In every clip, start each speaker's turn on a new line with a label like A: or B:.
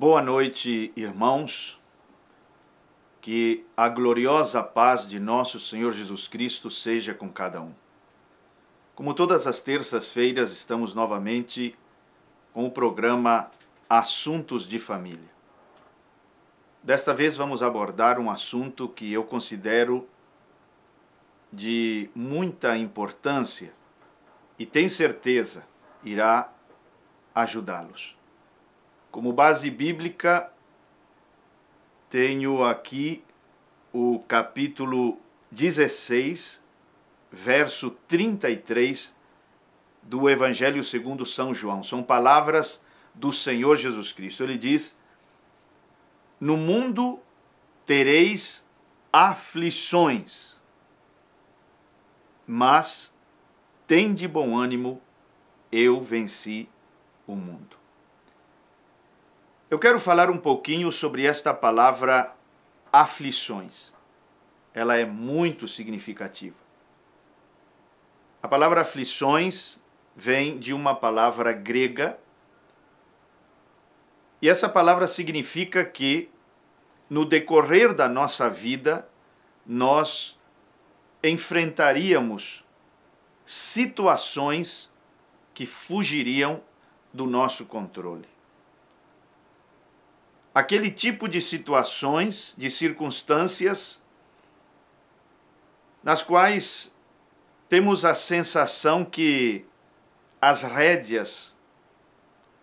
A: Boa noite, irmãos. Que a gloriosa paz de nosso Senhor Jesus Cristo seja com cada um. Como todas as terças-feiras, estamos novamente com o programa Assuntos de Família. Desta vez vamos abordar um assunto que eu considero de muita importância e tenho certeza irá ajudá-los. Como base bíblica, tenho aqui o capítulo 16, verso 33 do Evangelho segundo São João. São palavras do Senhor Jesus Cristo. Ele diz: no mundo tereis aflições, mas tende bom ânimo, eu venci o mundo. Eu quero falar um pouquinho sobre esta palavra aflições. Ela é muito significativa. A palavra aflições vem de uma palavra grega, e essa palavra significa que no decorrer da nossa vida nós enfrentaríamos situações que fugiriam do nosso controle. Aquele tipo de situações, de circunstâncias, nas quais temos a sensação que as rédeas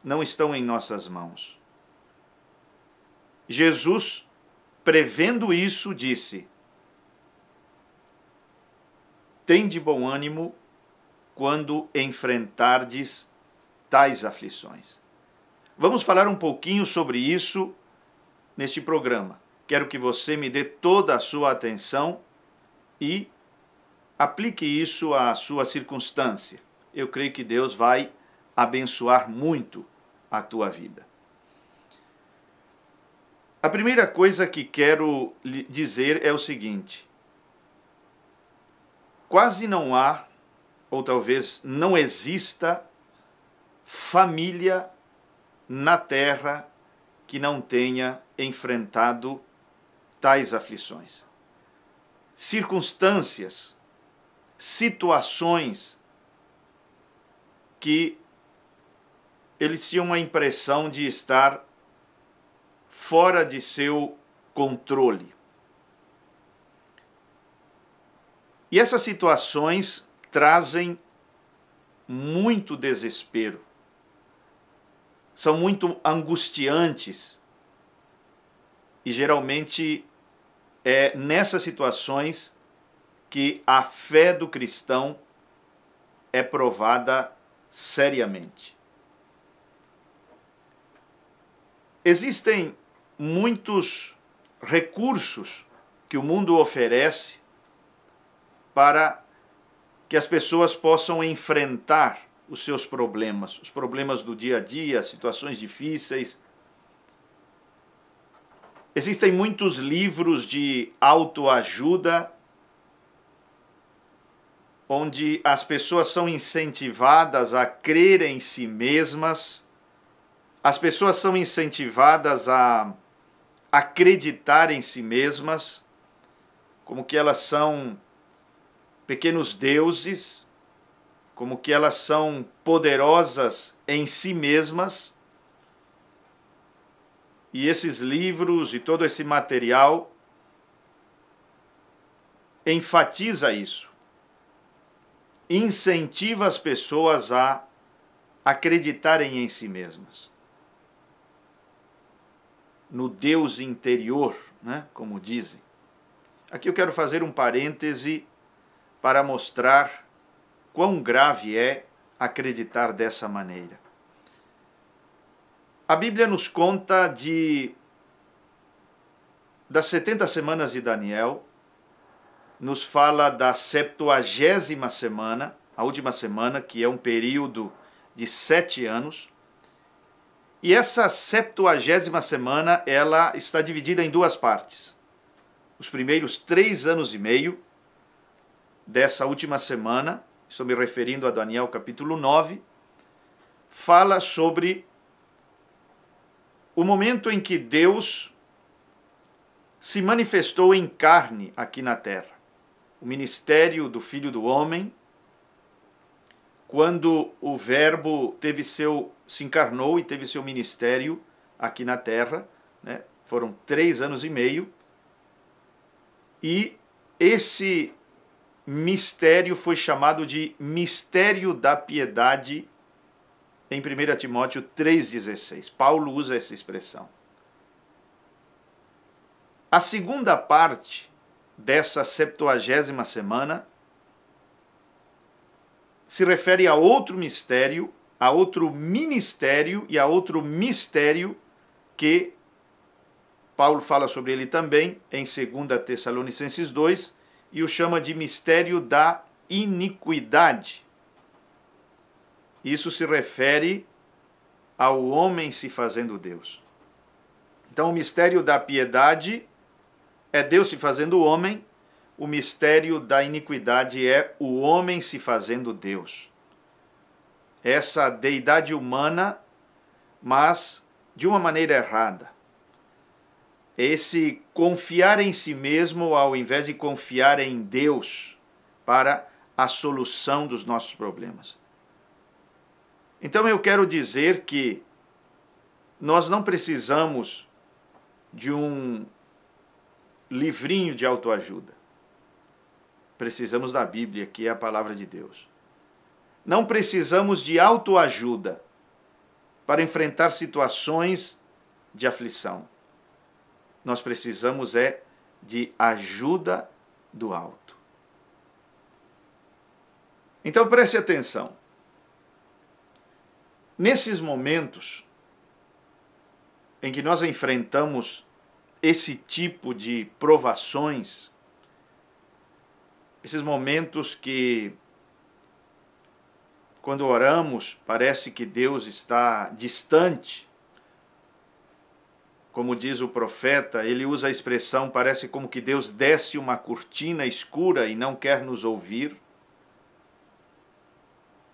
A: não estão em nossas mãos. Jesus, prevendo isso, disse: tende bom ânimo quando enfrentardes tais aflições. Vamos falar um pouquinho sobre isso neste programa. Quero que você me dê toda a sua atenção e aplique isso à sua circunstância. Eu creio que Deus vai abençoar muito a tua vida. A primeira coisa que quero lhe dizer é o seguinte: quase não há, ou talvez não exista, família na terra que não tenha enfrentado tais aflições. Circunstâncias, situações que eles tinham a impressão de estar fora de seu controle. E essas situações trazem muito desespero. São muito angustiantes e geralmente é nessas situações que a fé do cristão é provada seriamente. Existem muitos recursos que o mundo oferece para que as pessoas possam enfrentar os seus problemas, os problemas do dia a dia, situações difíceis. Existem muitos livros de autoajuda, onde as pessoas são incentivadas a crer em si mesmas, as pessoas são incentivadas a acreditar em si mesmas, como que elas são pequenos deuses, como que elas são poderosas em si mesmas. E esses livros e todo esse material enfatiza isso, incentiva as pessoas a acreditarem em si mesmas, no Deus interior, né, como dizem. Aqui eu quero fazer um parêntese para mostrar quão grave é acreditar dessa maneira. A Bíblia nos conta das 70 semanas de Daniel, nos fala da 70ª semana, a última semana, que é um período de 7 anos. E essa 70ª semana, ela está dividida em duas partes. Os primeiros 3 anos e meio dessa última semana, estou me referindo a Daniel capítulo 9, fala sobre o momento em que Deus se manifestou em carne aqui na terra. O ministério do Filho do Homem, quando o Verbo se encarnou e teve seu ministério aqui na terra, né? Foram 3 anos e meio, e esse mistério foi chamado de mistério da piedade em 1 Timóteo 3,16. Paulo usa essa expressão. A segunda parte dessa 70ª semana se refere a outro mistério, a outro ministério e a outro mistério que Paulo fala sobre ele também em 2 Tessalonicenses 2 e o chama de mistério da iniquidade. Isso se refere ao homem se fazendo Deus. Então, o mistério da piedade é Deus se fazendo homem, o mistério da iniquidade é o homem se fazendo Deus. Essa deidade humana, mas de uma maneira errada. Esse confiar em si mesmo ao invés de confiar em Deus para a solução dos nossos problemas. Então eu quero dizer que nós não precisamos de um livrinho de autoajuda. Precisamos da Bíblia, que é a palavra de Deus. Não precisamos de autoajuda para enfrentar situações de aflição. Nós precisamos de ajuda do alto. Então preste atenção. Nesses momentos em que nós enfrentamos esse tipo de provações, esses momentos que, quando oramos, parece que Deus está distante, como diz o profeta, ele usa a expressão, parece como que Deus desce uma cortina escura e não quer nos ouvir.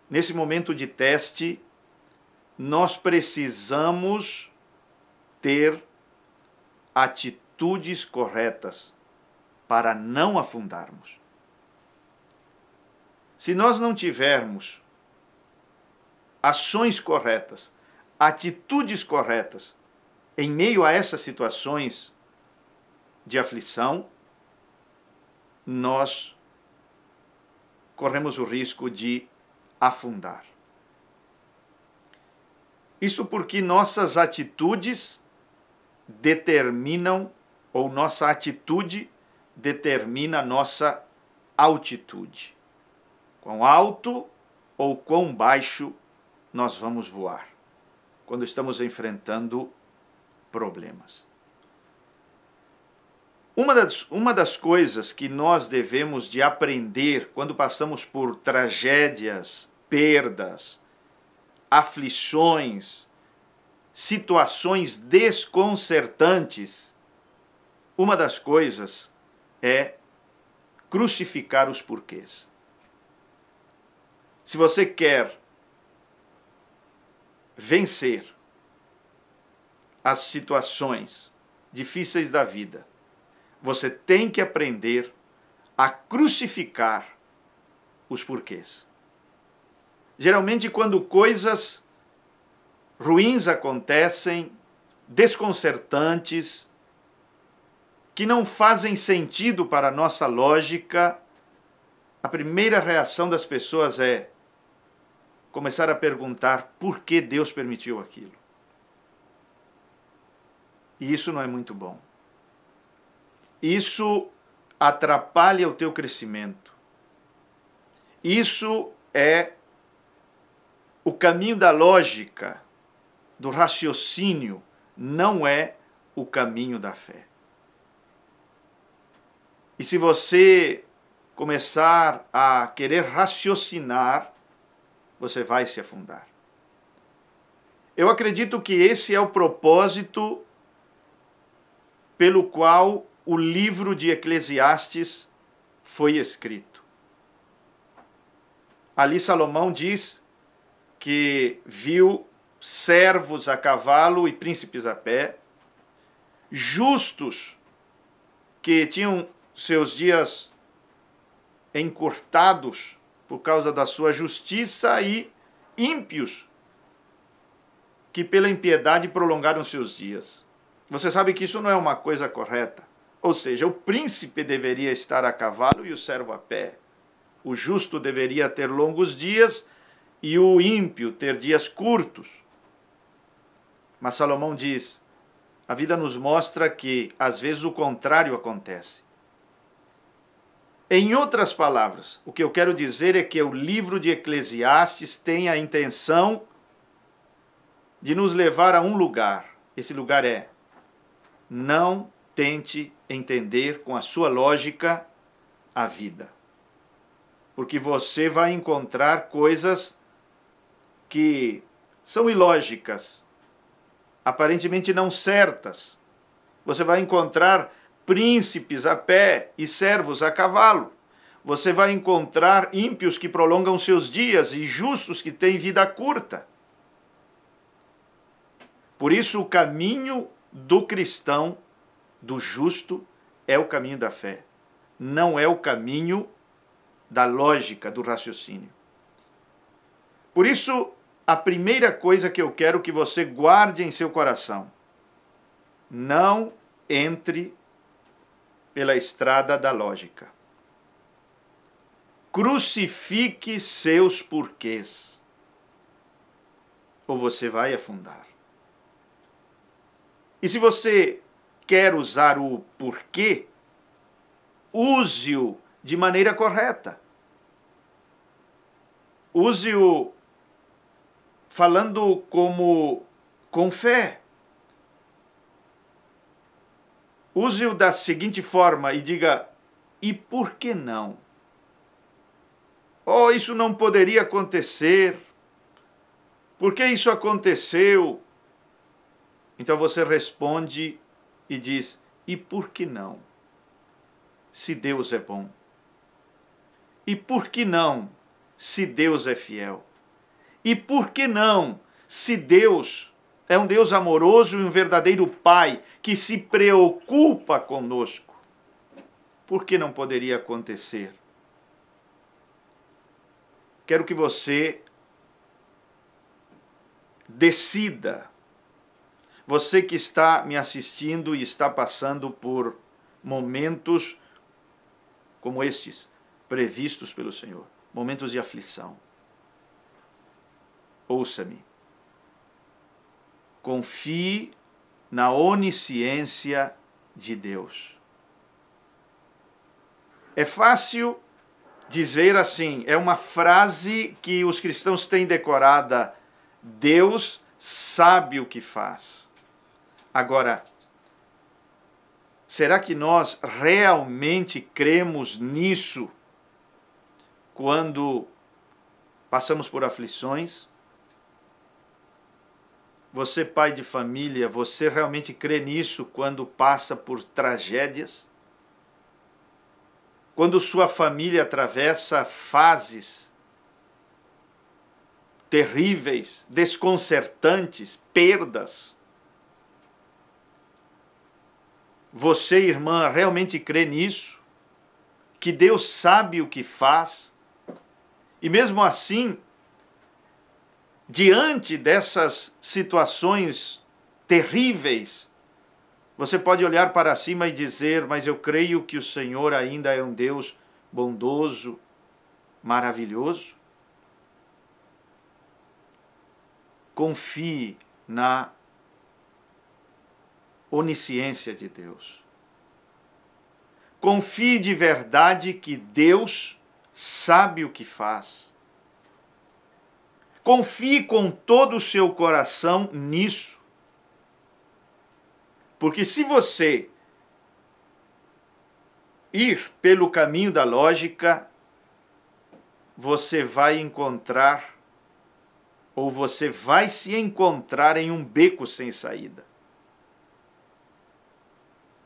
A: Nesse momento de teste, nós precisamos ter atitudes corretas para não afundarmos. Se nós não tivermos ações corretas, atitudes corretas, em meio a essas situações de aflição, nós corremos o risco de afundar. Isso porque nossas atitudes determinam, ou nossa atitude determina nossa altitude. Quão alto ou quão baixo nós vamos voar quando estamos enfrentando problemas. Uma das coisas que nós devemos de aprender quando passamos por tragédias, perdas, aflições, situações desconcertantes, uma das coisas é crucificar os porquês. Se você quer vencer as situações difíceis da vida, você tem que aprender a crucificar os porquês. Geralmente, quando coisas ruins acontecem, desconcertantes, que não fazem sentido para a nossa lógica, a primeira reação das pessoas é começar a perguntar por que Deus permitiu aquilo. E isso não é muito bom. Isso atrapalha o teu crescimento. Isso é o caminho da lógica, do raciocínio, não é o caminho da fé. E se você começar a querer raciocinar, você vai se afundar. Eu acredito que esse é o propósito pelo qual o livro de Eclesiastes foi escrito. Ali Salomão diz que viu servos a cavalo e príncipes a pé, justos que tinham seus dias encurtados por causa da sua justiça e ímpios que pela impiedade prolongaram seus dias. Você sabe que isso não é uma coisa correta. Ou seja, o príncipe deveria estar a cavalo e o servo a pé. O justo deveria ter longos dias e o ímpio ter dias curtos. Mas Salomão diz, a vida nos mostra que às vezes o contrário acontece. Em outras palavras, o que eu quero dizer é que o livro de Eclesiastes tem a intenção de nos levar a um lugar. Esse lugar é: não tente entender com a sua lógica a vida. Porque você vai encontrar coisas que são ilógicas, aparentemente não certas. Você vai encontrar príncipes a pé e servos a cavalo. Você vai encontrar ímpios que prolongam seus dias e justos que têm vida curta. Por isso, o caminho do cristão, do justo, é o caminho da fé. Não é o caminho da lógica, do raciocínio. Por isso, a primeira coisa que eu quero que você guarde em seu coração: não entre pela estrada da lógica. Crucifique seus porquês, ou você vai afundar. E se você quer usar o porquê, use-o de maneira correta. Use-o falando com fé. Use-o da seguinte forma e diga: e por que não? Oh, isso não poderia acontecer. Por que isso aconteceu? Então você responde e diz: e por que não? Se Deus é bom. E por que não? Se Deus é fiel. E por que não? Se Deus é um Deus amoroso e um verdadeiro Pai que se preocupa conosco. Por que não poderia acontecer? Quero que você decida. Você que está me assistindo e está passando por momentos como estes, previstos pelo Senhor, momentos de aflição. Ouça-me. Confie na onisciência de Deus. É fácil dizer assim, é uma frase que os cristãos têm decorada: Deus sabe o que faz. Agora, será que nós realmente cremos nisso quando passamos por aflições? Você, pai de família, você realmente crê nisso quando passa por tragédias? Quando sua família atravessa fases terríveis, desconcertantes, perdas? Você, irmã, realmente crê nisso? Que Deus sabe o que faz? E mesmo assim, diante dessas situações terríveis, você pode olhar para cima e dizer: mas eu creio que o Senhor ainda é um Deus bondoso, maravilhoso. Confie na onisciência de Deus. Confie de verdade que Deus sabe o que faz. Confie com todo o seu coração nisso. Porque se você ir pelo caminho da lógica, você vai encontrar, ou você vai se encontrar em um beco sem saída.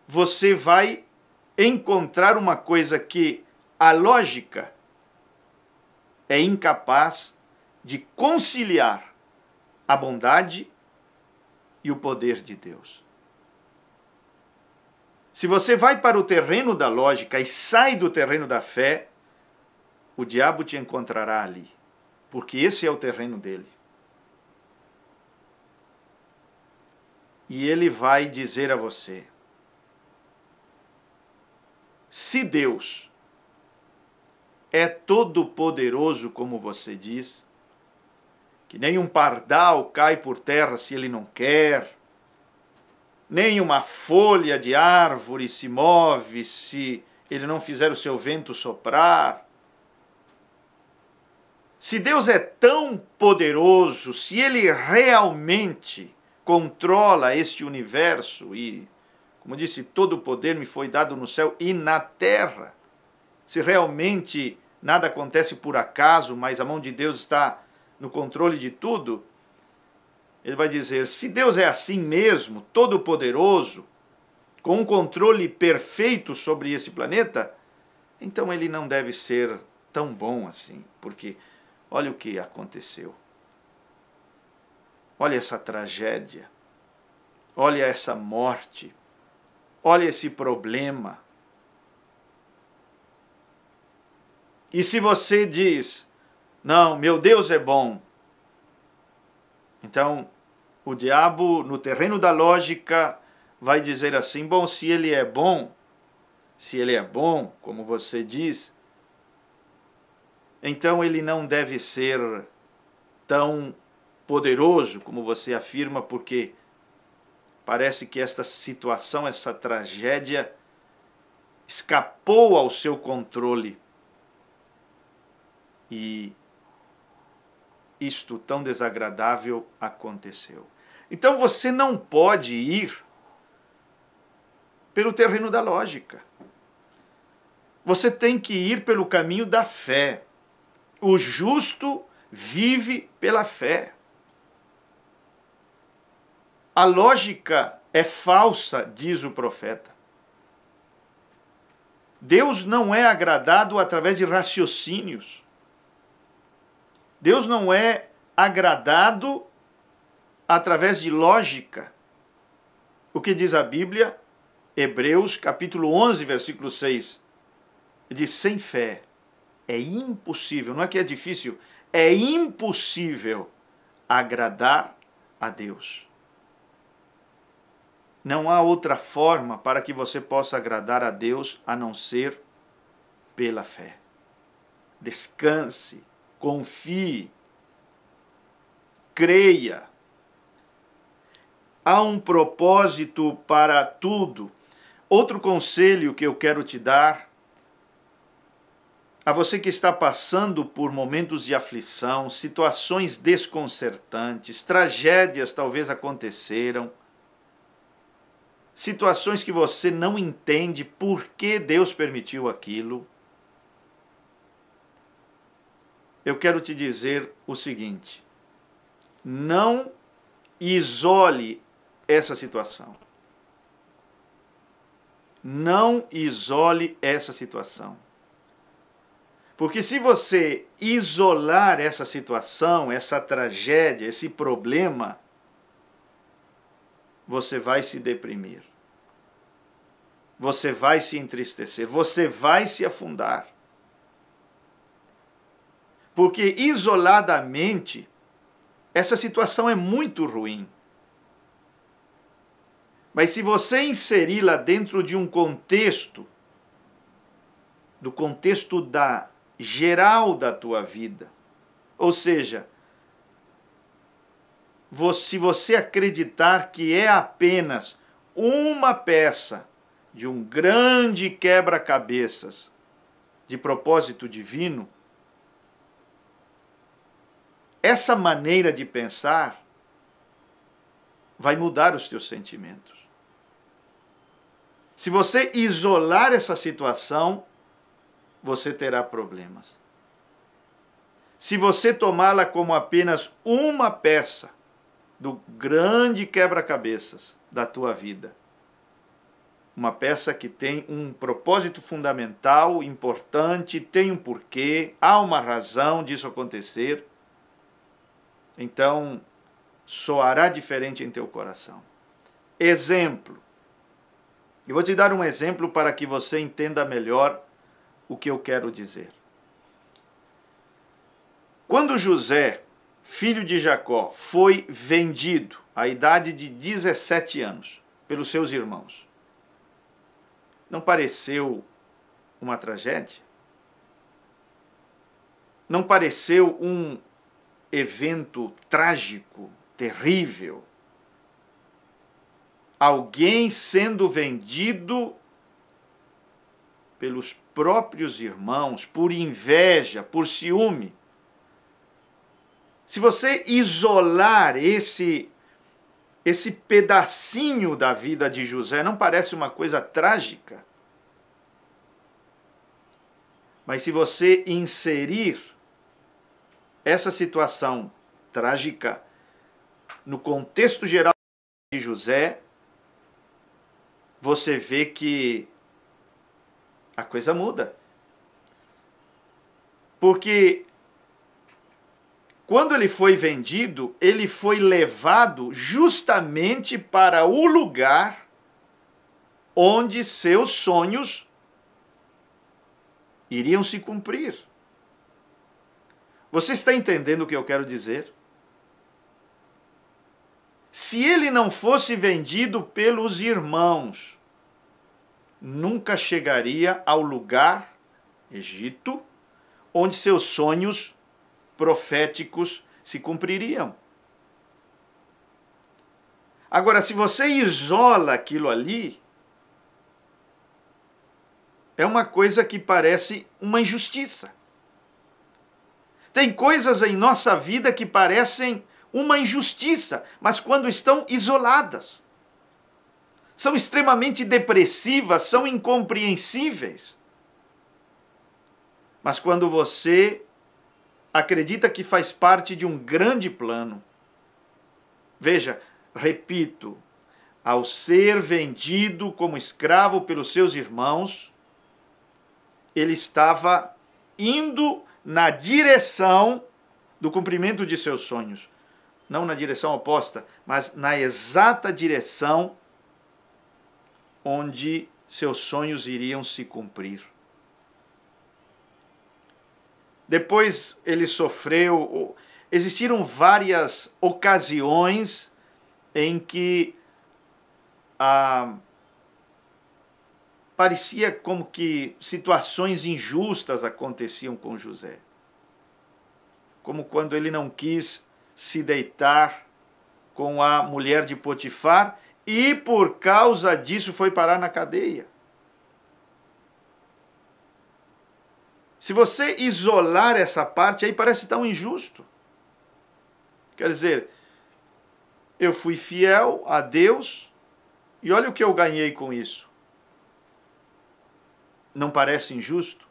A: Você vai encontrar uma coisa que a lógica é incapaz de conciliar a bondade e o poder de Deus. Se você vai para o terreno da lógica e sai do terreno da fé, o diabo te encontrará ali, porque esse é o terreno dele. E ele vai dizer a você: se Deus é todo-poderoso, como você diz, que nem um pardal cai por terra se ele não quer, nem uma folha de árvore se move se ele não fizer o seu vento soprar. Se Deus é tão poderoso, se ele realmente controla este universo e, como disse, todo o poder me foi dado no céu e na terra, se realmente nada acontece por acaso, mas a mão de Deus está no controle de tudo, ele vai dizer: se Deus é assim mesmo, todo-poderoso, com um controle perfeito sobre esse planeta, então ele não deve ser tão bom assim, porque olha o que aconteceu. Olha essa tragédia, olha essa morte, olha esse problema. E se você diz: não, meu Deus é bom, então o diabo, no terreno da lógica, vai dizer assim: bom, se ele é bom, como você diz, então ele não deve ser tão poderoso como você afirma, porque parece que esta situação, essa tragédia, escapou ao seu controle. E isto tão desagradável aconteceu. Então você não pode ir pelo terreno da lógica. Você tem que ir pelo caminho da fé. O justo vive pela fé. A lógica é falsa, diz o profeta. Deus não é agradado através de raciocínios. Deus não é agradado através de lógica. O que diz a Bíblia? Hebreus capítulo 11, versículo 6. Diz: sem fé é impossível, não é que é difícil, é impossível agradar a Deus. Não há outra forma para que você possa agradar a Deus a não ser pela fé. Descanse, confie, creia. Há um propósito para tudo. Outro conselho que eu quero te dar, a você que está passando por momentos de aflição, situações desconcertantes, tragédias talvez aconteceram, situações que você não entende por que Deus permitiu aquilo. Eu quero te dizer o seguinte: não isole essa situação. Não isole essa situação. Porque se você isolar essa situação, essa tragédia, esse problema, você vai se deprimir. Você vai se entristecer, você vai se afundar. Porque isoladamente, essa situação é muito ruim. Mas se você inseri-la dentro de um contexto, do contexto geral da tua vida, ou seja, se você acreditar que é apenas uma peça de um grande quebra-cabeças de propósito divino, essa maneira de pensar vai mudar os teus sentimentos. Se você isolar essa situação, você terá problemas. Se você tomá-la como apenas uma peça do grande quebra-cabeças da tua vida, uma peça que tem um propósito fundamental, importante, tem um porquê, há uma razão disso acontecer, então soará diferente em teu coração. Exemplo. Eu vou te dar um exemplo para que você entenda melhor o que eu quero dizer. Quando José, filho de Jacó, foi vendido à idade de 17 anos pelos seus irmãos, não pareceu uma tragédia? Não pareceu um evento trágico, terrível? Alguém sendo vendido pelos próprios irmãos, por inveja, por ciúme. Se você isolar esse pedacinho da vida de José, não parece uma coisa trágica? Mas se você inserir essa situação trágica no contexto geral de José, você vê que a coisa muda. Porque quando ele foi vendido, ele foi levado justamente para o lugar onde seus sonhos iriam se cumprir. Você está entendendo o que eu quero dizer? Se ele não fosse vendido pelos irmãos, nunca chegaria ao lugar, Egito, onde seus sonhos proféticos se cumpririam. Agora, se você isola aquilo ali, é uma coisa que parece uma injustiça. Tem coisas em nossa vida que parecem uma injustiça, mas quando estão isoladas, são extremamente depressivas, são incompreensíveis. Mas quando você acredita que faz parte de um grande plano, veja, repito, ao ser vendido como escravo pelos seus irmãos, ele estava indo na direção do cumprimento de seus sonhos. Não na direção oposta, mas na exata direção onde seus sonhos iriam se cumprir. Depois ele sofreu, existiram várias ocasiões em que parecia como que situações injustas aconteciam com José. Como quando ele não quis se deitar com a mulher de Potifar e por causa disso foi parar na cadeia. Se você isolar essa parte aí, parece tão injusto. Quer dizer, eu fui fiel a Deus e olha o que eu ganhei com isso. Não parece injusto?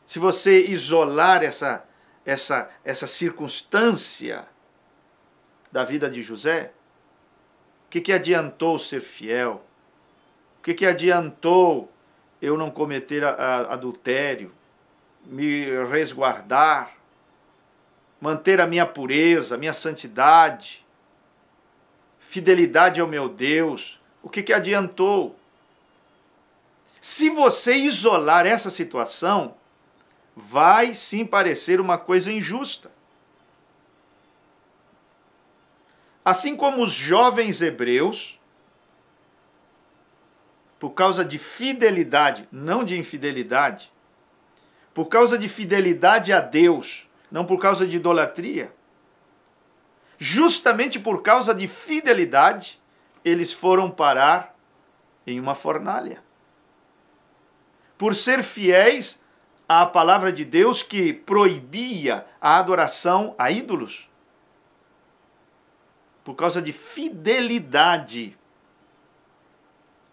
A: Se você isolar essa circunstância da vida de José, o que adiantou ser fiel? O que adiantou eu não cometer adultério, me resguardar, manter a minha pureza, minha santidade, fidelidade ao meu Deus? O que adiantou? Se você isolar essa situação, vai sim parecer uma coisa injusta. Assim como os jovens hebreus, por causa de fidelidade, não de infidelidade, por causa de fidelidade a Deus, não por causa de idolatria, justamente por causa de fidelidade, eles foram parar em uma fornalha. Por ser fiéis à palavra de Deus que proibia a adoração a ídolos. Por causa de fidelidade.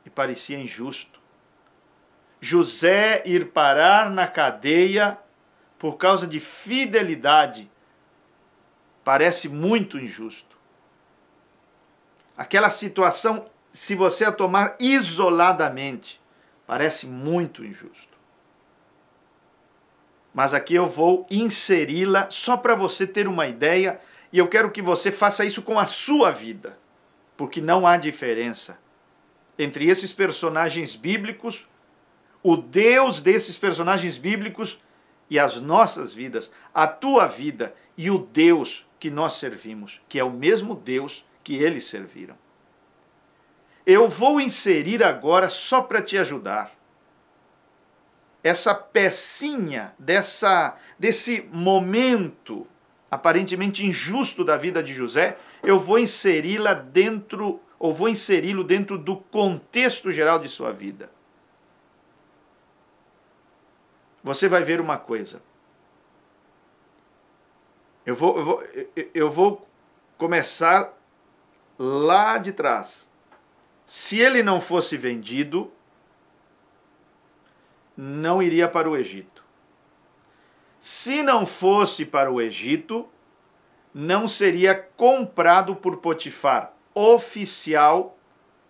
A: E parecia injusto. José ir parar na cadeia por causa de fidelidade parece muito injusto. Aquela situação, se você a tomar isoladamente, parece muito injusto. Mas aqui eu vou inseri-la só para você ter uma ideia, e eu quero que você faça isso com a sua vida, porque não há diferença entre esses personagens bíblicos, o Deus desses personagens bíblicos e as nossas vidas, a tua vida e o Deus que nós servimos, que é o mesmo Deus que eles serviram. Eu vou inserir agora, só para te ajudar, essa pecinha desse momento aparentemente injusto da vida de José, eu vou inseri-la dentro, ou vou inseri-lo dentro do contexto geral de sua vida. Você vai ver uma coisa. Eu vou começar lá de trás. Se ele não fosse vendido, não iria para o Egito. Se não fosse para o Egito, não seria comprado por Potifar, oficial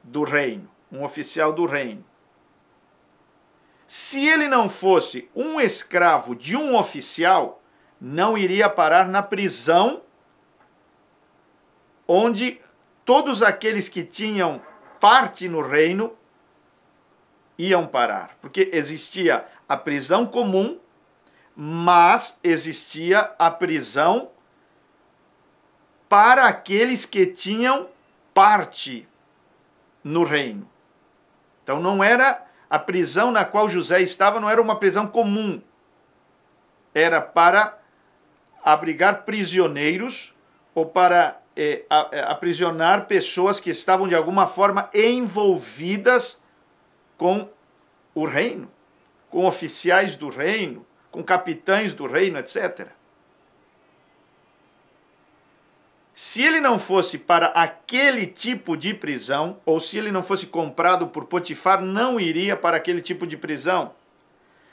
A: do reino, um oficial do reino. Se ele não fosse um escravo de um oficial, não iria parar na prisão, onde todos aqueles que tinham parte no reino iam parar. Porque existia a prisão comum, mas existia a prisão para aqueles que tinham parte no reino. Então não era a prisão na qual José estava, não era uma prisão comum. Era para abrigar prisioneiros ou para aprisionar pessoas que estavam de alguma forma envolvidas com o reino, com oficiais do reino, com capitães do reino, etc. Se ele não fosse para aquele tipo de prisão, ou se ele não fosse comprado por Potifar, não iria para aquele tipo de prisão.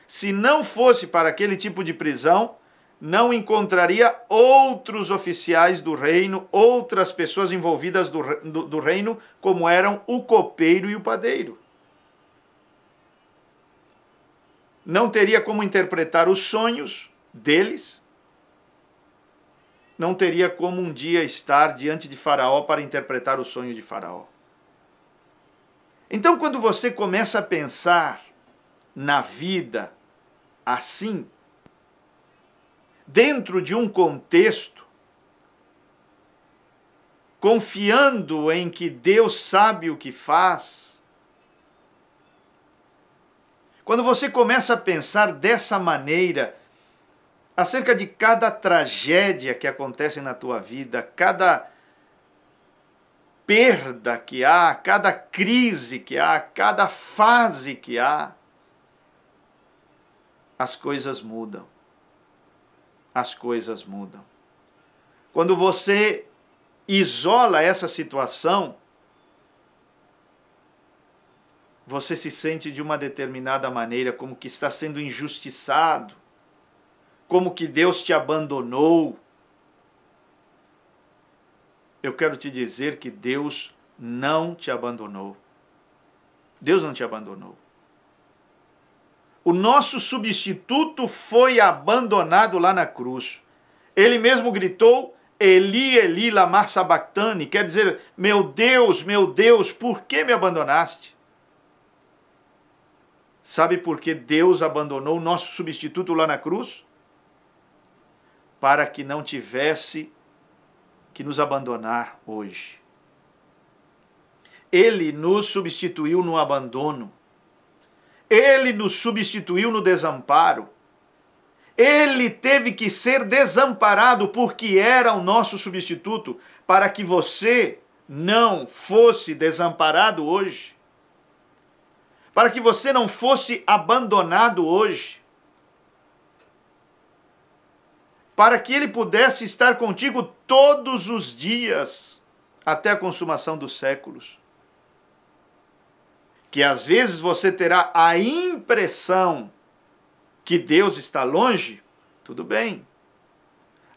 A: Se não fosse para aquele tipo de prisão, não encontraria outros oficiais do reino, outras pessoas envolvidas do reino, como eram o copeiro e o padeiro. Não teria como interpretar os sonhos deles, não teria como um dia estar diante de Faraó para interpretar o sonho de Faraó. Então, quando você começa a pensar na vida assim, dentro de um contexto, confiando em que Deus sabe o que faz, quando você começa a pensar dessa maneira, acerca de cada tragédia que acontece na tua vida, cada perda que há, cada crise que há, cada fase que há, as coisas mudam. As coisas mudam. Quando você isola essa situação, você se sente de uma determinada maneira, como que está sendo injustiçado, como que Deus te abandonou. Eu quero te dizer que Deus não te abandonou. Deus não te abandonou. O nosso substituto foi abandonado lá na cruz. Ele mesmo gritou, Eli, Eli, lama sabachthani, quer dizer, meu Deus, por que me abandonaste? Sabe por que Deus abandonou o nosso substituto lá na cruz? Para que não tivesse que nos abandonar hoje. Ele nos substituiu no abandono. Ele nos substituiu no desamparo. Ele teve que ser desamparado porque era o nosso substituto, para que você não fosse desamparado hoje. Para que você não fosse abandonado hoje. Para que ele pudesse estar contigo todos os dias, até a consumação dos séculos. Que às vezes você terá a impressão que Deus está longe, tudo bem.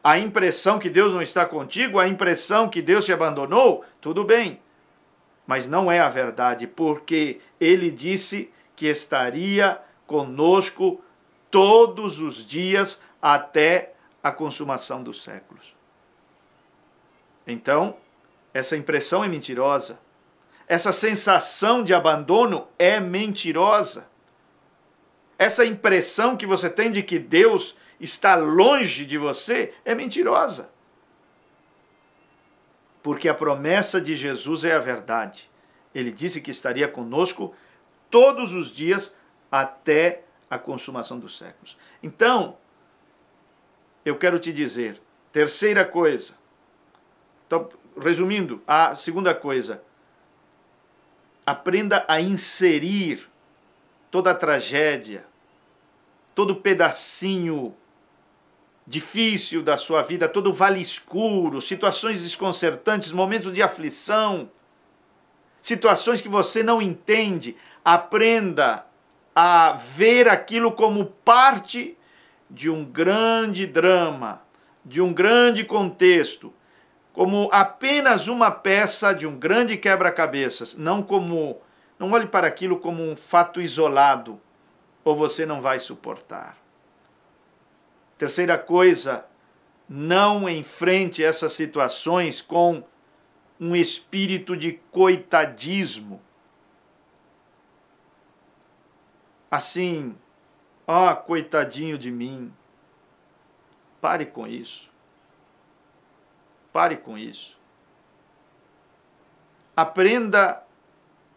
A: A impressão que Deus não está contigo, a impressão que Deus te abandonou, tudo bem. Mas não é a verdade, porque ele disse que estaria conosco todos os dias até a consumação dos séculos. Então, essa impressão é mentirosa. Essa sensação de abandono é mentirosa. Essa impressão que você tem de que Deus está longe de você é mentirosa. Porque a promessa de Jesus é a verdade. Ele disse que estaria conosco todos os dias até a consumação dos séculos. Então, eu quero te dizer, terceira coisa. Então, resumindo, a segunda coisa, aprenda a inserir toda a tragédia, todo pedacinho difícil da sua vida, todo vale escuro, situações desconcertantes, momentos de aflição, situações que você não entende. Aprenda a ver aquilo como parte de um grande drama, de um grande contexto, como apenas uma peça de um grande quebra-cabeças, não olhe para aquilo como um fato isolado, ou você não vai suportar. Terceira coisa, não enfrente essas situações com um espírito de coitadismo. Assim, coitadinho de mim. Pare com isso. Pare com isso. Aprenda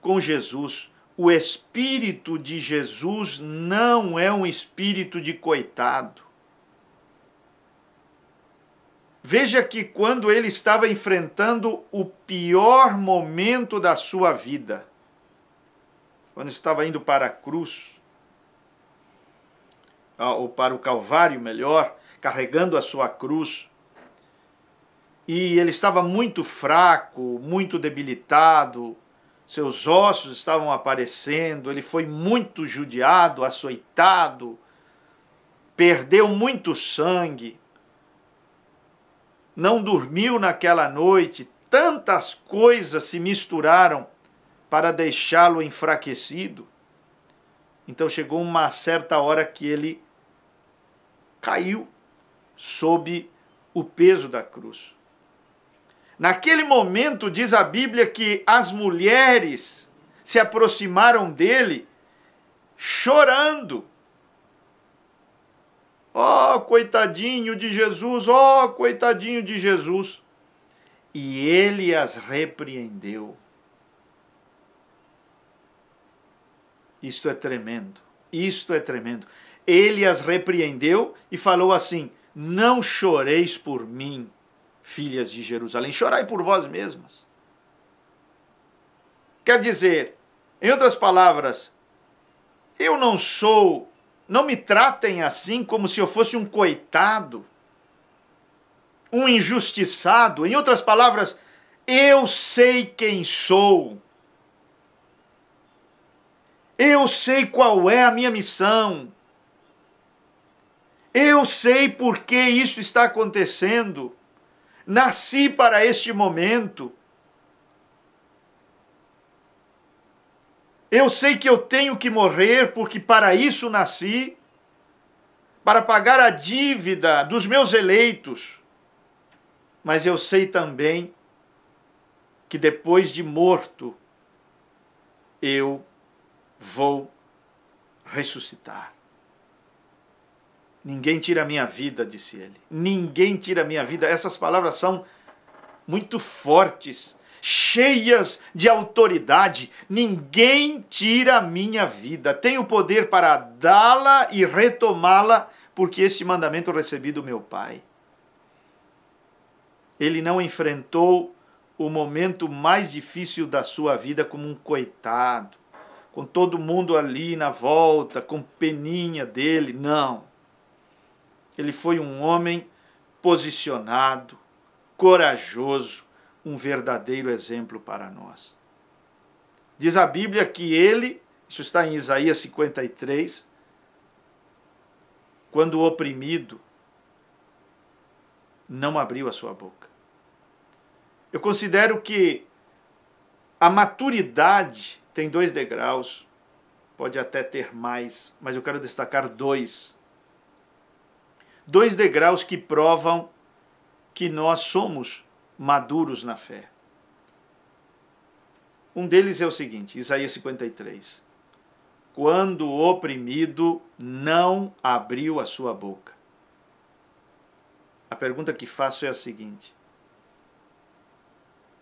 A: com Jesus. O espírito de Jesus não é um espírito de coitado. Veja que quando ele estava enfrentando o pior momento da sua vida, quando estava indo para a cruz, ou para o Calvário, melhor, carregando a sua cruz, e ele estava muito fraco, muito debilitado, seus ossos estavam aparecendo, ele foi muito judiado, açoitado, perdeu muito sangue, não dormiu naquela noite, tantas coisas se misturaram para deixá-lo enfraquecido. Então chegou uma certa hora que ele caiu sob o peso da cruz. Naquele momento, diz a Bíblia que as mulheres se aproximaram dele chorando. Coitadinho de Jesus, coitadinho de Jesus. E ele as repreendeu. Isto é tremendo, isto é tremendo. Ele as repreendeu e falou assim: não choreis por mim, filhas de Jerusalém, chorai por vós mesmas. Quer dizer, em outras palavras, não me tratem assim como se eu fosse um coitado, um injustiçado. Em outras palavras, eu sei quem sou. Eu sei qual é a minha missão. Eu sei por que isso está acontecendo. Nasci para este momento. Eu sei que eu tenho que morrer porque para isso nasci, para pagar a dívida dos meus eleitos. Mas eu sei também que depois de morto, eu vou ressuscitar. Ninguém tira a minha vida, disse ele. Ninguém tira a minha vida. Essas palavras são muito fortes, cheias de autoridade. Ninguém tira a minha vida. Tenho poder para dá-la e retomá-la, porque este mandamento eu recebi do meu Pai. Ele não enfrentou o momento mais difícil da sua vida como um coitado, com todo mundo ali na volta, com peninha dele. Não. Ele foi um homem posicionado, corajoso, um verdadeiro exemplo para nós. Diz a Bíblia que ele, isso está em Isaías 53, quando oprimido, não abriu a sua boca. Eu considero que a maturidade tem 2 degraus, pode até ter mais, mas eu quero destacar 2. 2 degraus que provam que nós somos maduros na fé. Um deles é o seguinte, Isaías 53. Quando o oprimido não abriu a sua boca. A pergunta que faço é a seguinte: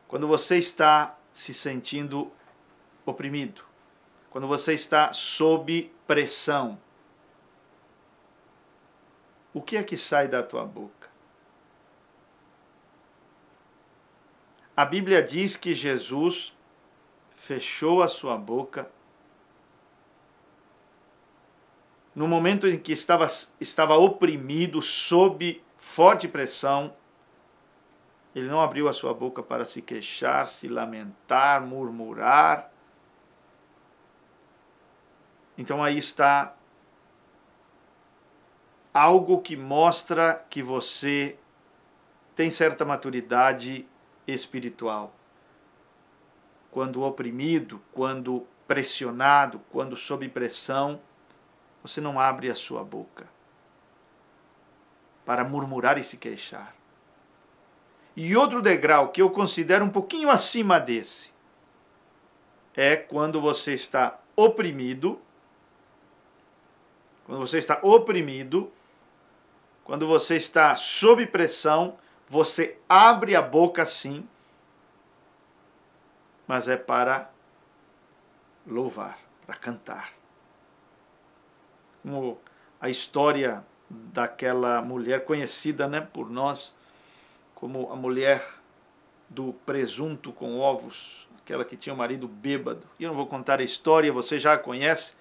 A: quando você está se sentindo oprimido, quando você está sob pressão, o que é que sai da tua boca? A Bíblia diz que Jesus fechou a sua boca no momento em que estava oprimido, sob forte pressão. Ele não abriu a sua boca para se queixar, se lamentar, murmurar. Então aí está algo que mostra que você tem certa maturidade espiritual. Quando oprimido, quando pressionado, quando sob pressão, você não abre a sua boca para murmurar e se queixar. E outro degrau que eu considero um pouquinho acima desse é quando você está oprimido, quando você está sob pressão, você abre a boca sim, mas é para louvar, para cantar. Como a história daquela mulher conhecida, né, por nós, como a mulher do presunto com ovos, aquela que tinha um marido bêbado. E eu não vou contar a história, você já a conhece,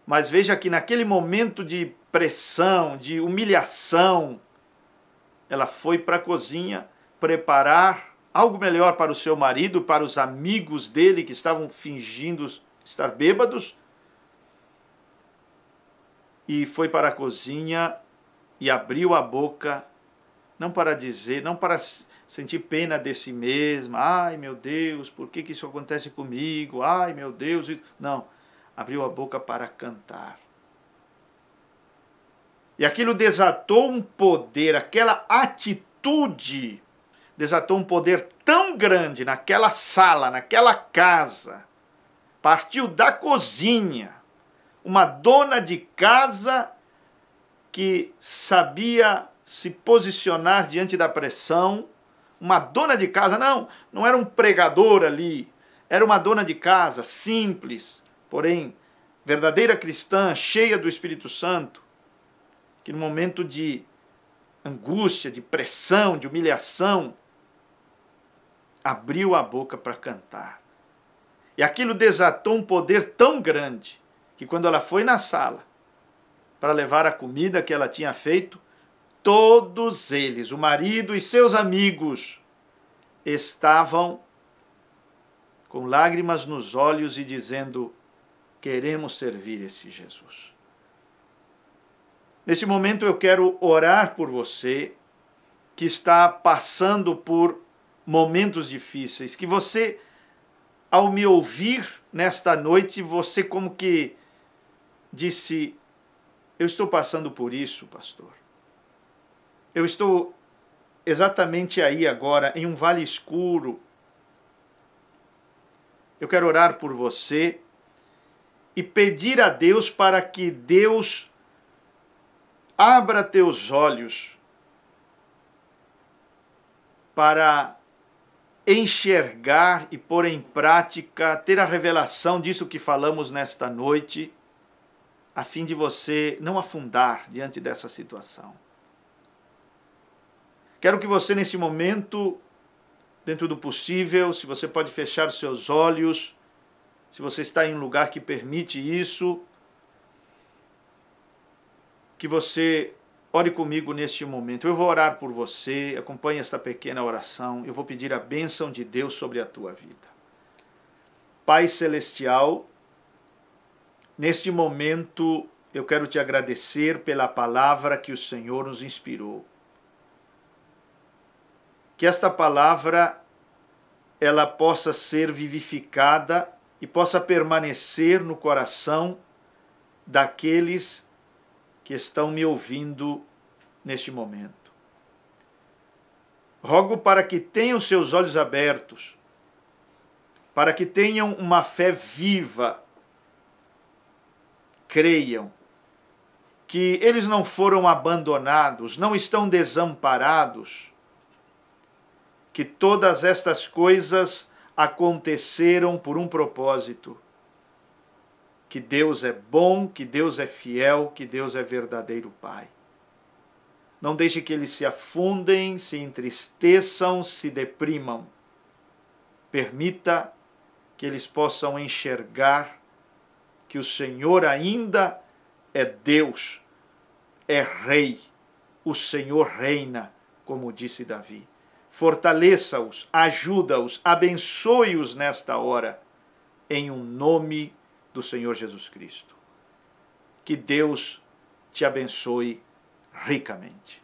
A: mas veja que naquele momento de pressão, de humilhação, ela foi para a cozinha preparar algo melhor para o seu marido, para os amigos dele que estavam fingindo estar bêbados, e foi para a cozinha e abriu a boca, não para dizer, não para sentir pena de si mesma, ai meu Deus, por que isso acontece comigo, ai meu Deus, não, abriu a boca para cantar. E aquilo desatou um poder, aquela atitude desatou um poder tão grande naquela sala, naquela casa, partiu da cozinha, uma dona de casa que sabia se posicionar diante da pressão, uma dona de casa, não era um pregador ali, era uma dona de casa simples, porém verdadeira cristã, cheia do Espírito Santo, que no momento de angústia, de pressão, de humilhação, abriu a boca para cantar. E aquilo desatou um poder tão grande que quando ela foi na sala para levar a comida que ela tinha feito, todos eles, o marido e seus amigos, estavam com lágrimas nos olhos e dizendo: queremos servir esse Jesus. Nesse momento eu quero orar por você que está passando por momentos difíceis, que você, ao me ouvir nesta noite, você como que disse: eu estou passando por isso, pastor. Eu estou exatamente aí agora, em um vale escuro. Eu quero orar por você e pedir a Deus para que Deus abra teus olhos para enxergar e pôr em prática, ter a revelação disso que falamos nesta noite, a fim de você não afundar diante dessa situação. Quero que você, nesse momento, dentro do possível, se você pode fechar seus olhos, se você está em um lugar que permite isso, que você ore comigo neste momento. Eu vou orar por você, acompanhe esta pequena oração, eu vou pedir a bênção de Deus sobre a tua vida. Pai Celestial, neste momento eu quero te agradecer pela palavra que o Senhor nos inspirou. Que esta palavra ela possa ser vivificada e possa permanecer no coração daqueles que estão me ouvindo neste momento. Rogo para que tenham seus olhos abertos, para que tenham uma fé viva, creiam que eles não foram abandonados, não estão desamparados, que todas estas coisas aconteceram por um propósito, que Deus é bom, que Deus é fiel, que Deus é verdadeiro Pai. Não deixe que eles se afundem, se entristeçam, se deprimam. Permita que eles possam enxergar que o Senhor ainda é Deus, é Rei, o Senhor reina, como disse Davi. Fortaleça-os, ajuda-os, abençoe-os nesta hora, em um nome do Senhor Jesus Cristo. Que Deus te abençoe ricamente.